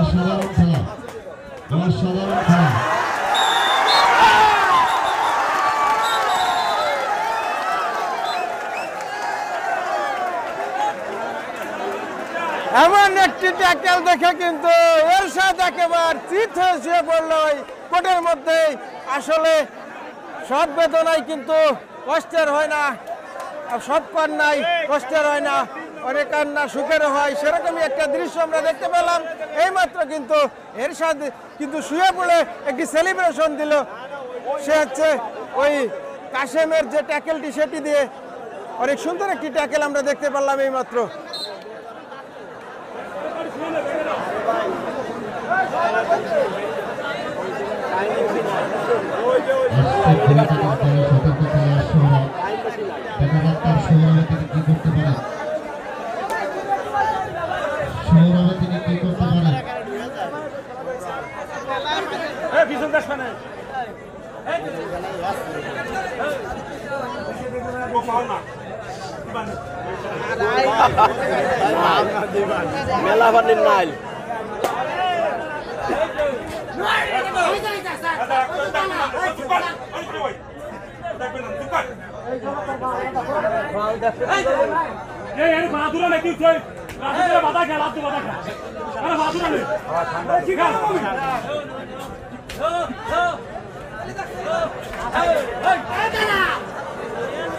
অসাধারণ খেলা, অসাধারণ খেলা। এমন একটি ট্যাকেল দেখে কিন্তু এরশাদ একেবারে চিত হয়ে শুয়ে পড়ল ওই কোর্টের মধ্যে। আসলে সব বেদনাই কিন্তু কষ্টের হয় না, সব কান্নাই কষ্টের হয় না, অনেক কান্না সুখের হয়। সেরকমই একটা দৃশ্য আমরা দেখতে পেলাম এইমাত্র। কিন্তু এরশাদ কিন্তু শুয়ে পড়ে একটি সেলিব্রেশন দিল। সে হচ্ছে ওই কাশেমের যে ট্যাকেলটি সেটি দিয়ে অনেক সুন্দর একটি ট্যাকেল আমরা দেখতে পারলাম এইমাত্র। মেলা পানির নাইল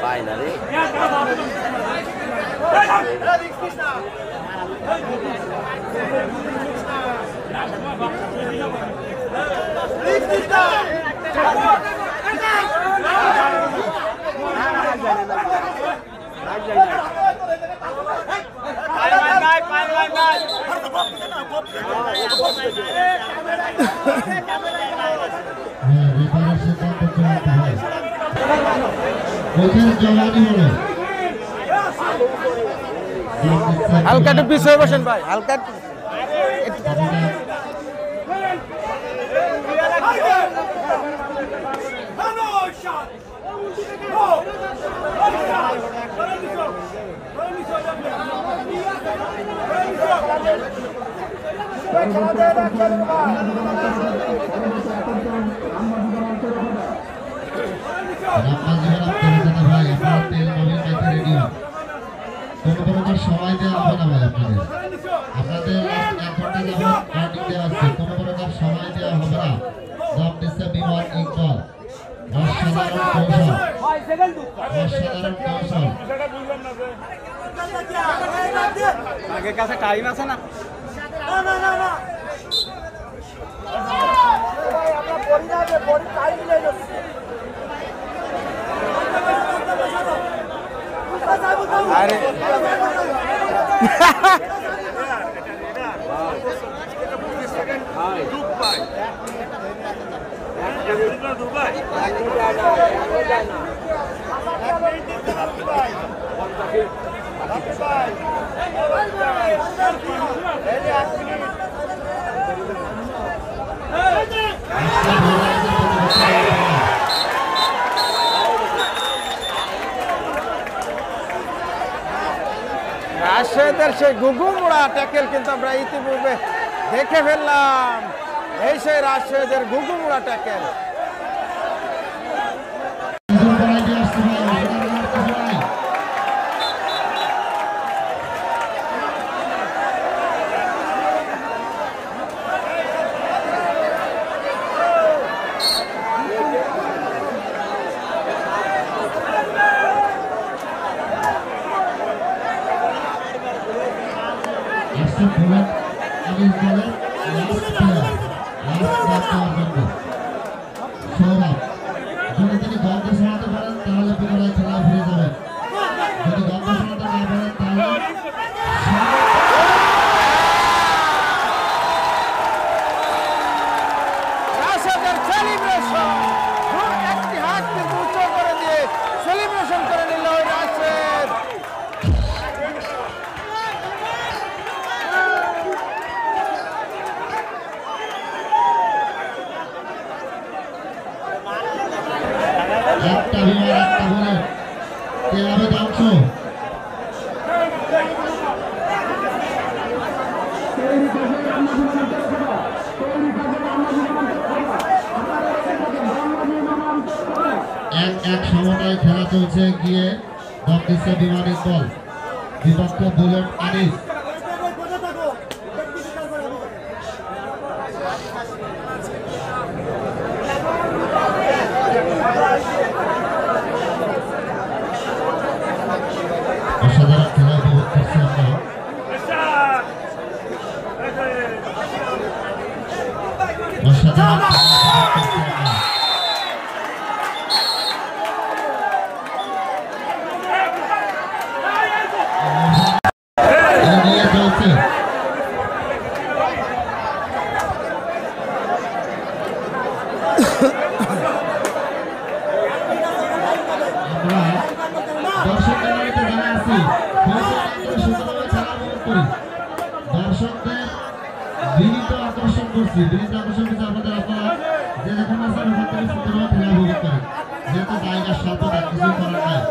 ফাইনালি হালকা একটু পিছিয়ে বসেন ভাই, হালকা সময় দেওয়া হবে না ভাই, আপনাদের এক ঘন্টা যাবত কাটিং দেওয়া আছে, কোনো প্রকার সময় দেওয়া হবে না। নাম দিচ্ছে বিমান ইকবাল। অসাধারণ কৌশল, অসাধারণ কৌশল। আগের কাছে টাইম আছে না? আরে রাশেদের সেই ঘুঘুমুড়া ট্যাকেল কিন্তু আমরা ইতিপূর্বে দেখে ফেললাম। এই সেই রাশেদের ঘুঘুমুড়া ট্যাকেল। যদি তিনি গল্প শোনাতে পারেন তাহলে পুনরায় খেলা ফিরে যাবেন, যদি গল্প শোনাতে না পারেন তাহলে সেলিব্রেশন করে নিল রাশেদ। চলছে গিয়ে দম দিচ্ছে বিমান ইকবাল, বিপক্ষে বুলেট আনিস। অসাধারণ খেলা উপভোগ করছি আমরা। অসাধারণ নিয়ে চলছে আমরা দর্শক গ্যালারিতে যারা আছি সুন্দরভাবে খেলা উপভোগ করি। দর্শকদের বিনীত আকর্ষণ করছি, বিনীত আকর্ষণ করছি আপনাদের। আপনারা যে যেখানে আছেন ওখান থেকে সুন্দরভাবে খেলা উপভোগ করেন, যেহেতু জায়গা স্বল্পতা কিছু করার নাই।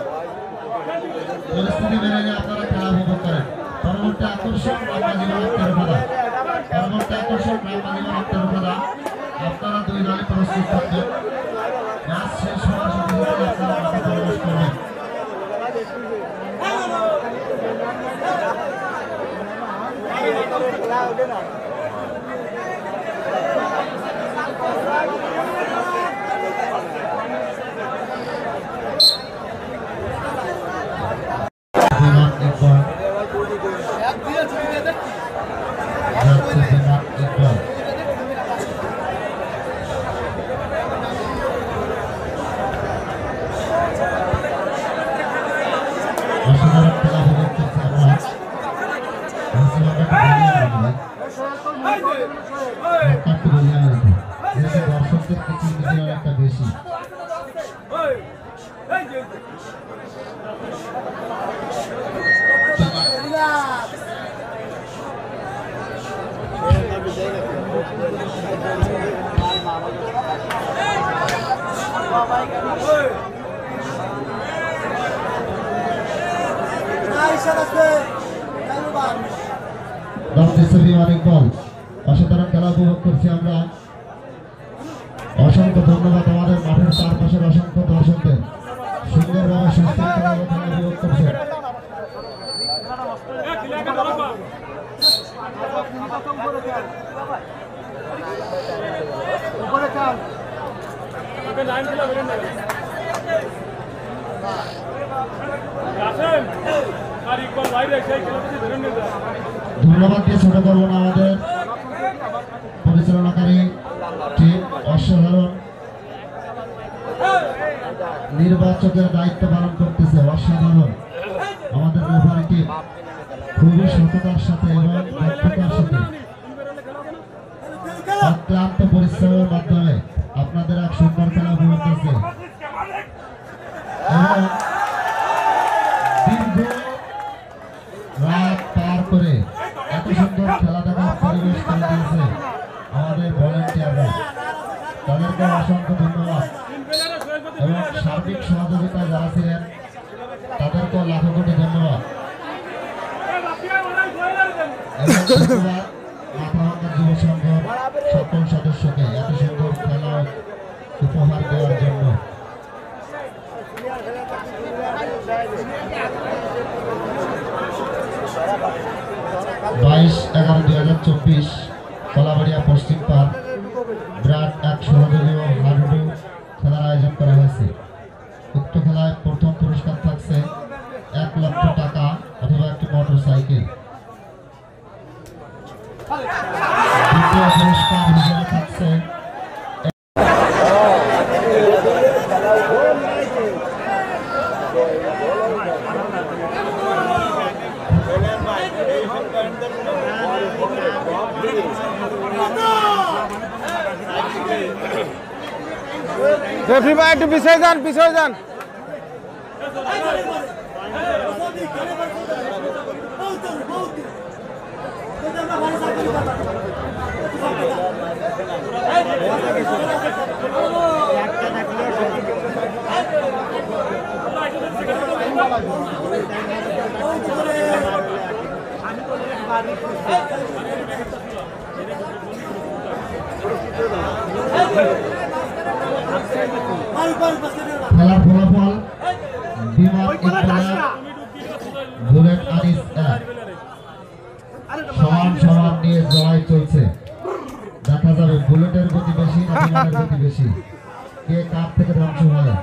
পরিস্থিতি মেনে নিয়ে আপনারা খেলা উপভোগ করেন। পরবর্তী আকর্ষণ রামবাজিমার তেরোখাদা, পরবর্তী আকর্ষণ রামবাজিমার তেরোখাদা। আপনারা দুই দলে প্রস্তুত থাকবেন। ম্যাচ শেষ হওয়ার সাথে সাথে আপনারা মাঠে প্রবেশ করবেন। বিমান ইকবাল যাচ্ছে, বিমান ইকবাল অসাধারণ খেলা উপভোগ করছি আমরা। দর্শকদের কিছু নিজের একটা বেশি বিমান ইকবাল। অসাধারণ খেলা উপভোগ করছি আমরা। অসংখ্য ধন্যবাদ আমাদের মাঠের চারপাশের অসংখ্য দর্শকদের, সুন্দরভাবে সুশৃঙ্খলভাবে খেলা উপভোগ করছেন। ধন্যবাদ দিয়ে ছোট করবো না আমাদের পরিচালনাকারী টিম, অসাধারণ নির্বাচকের দায়িত্ব পালন করতেছে, অসাধারণ আমাদের রেফারি টিম খুবই সততার সাথে এবং দক্ষতার সাথে অক্লান্ত পরিশ্রমের মাধ্যমে আপনাদের এক সুন্দর খেলা উপভোগ করছে এবং দীর্ঘ রাত পার করে এত সুন্দর খেলা দেখার পরিবেশ করে দিয়েছে আমাদের ভলেন্টিয়াররা। তাদেরকে অসংখ্য ধন্যবাদ এবং সার্বিক সহযোগিতায় যারা ছিলেন তাদেরকেও লাখো কোটি ধন্যবাদ। মাথাভাঙ্গা যুব সংঘ সকল সদস্যকে এত সুন্দর খেলা উপহার দেওয়ার জন্য। বাইশ 11-2024 কলাবাড়িয়া পশ্চিম পার্ক বিরাট এক সহযোগী হাডুডু খেলার আয়োজন করা হয়েছে। উক্ত খেলায় প্রথম পুরস্কার থাকছে 1 লক্ষ টাকা অথবা একটি মোটরসাইকেল। দ্বিতীয় পুরস্কার হিসেবে থাকছে রেফারি ভাই একটু পিছিয়ে যান, পিছিয়ে যান। খেলার ফলাফল বিমানের গতি বেশি। কে কার থেকে ধ্বংস হয়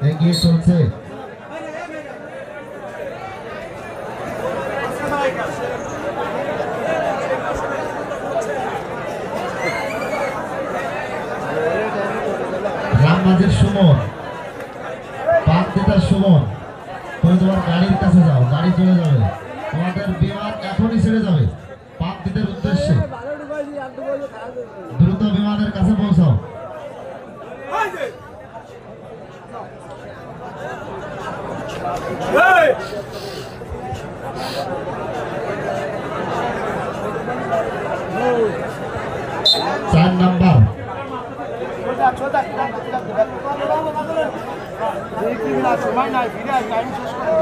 এগিয়ে চলছে। রামবাজের সুমন, পাক দিতার সুমন, তুমি তোমার গাড়ির কাছে যাও, গাড়ি চলে যাবে, তোমাদের বিমান এখনই ছেড়ে যাবে পাক দিতের উদ্দেশ্যে। দ্রুত বিমানের কাছে পৌঁছাও। চার নাম্বার সময় নাই, ফিরে টাইম শেষ করে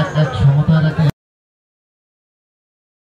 এক সমতায়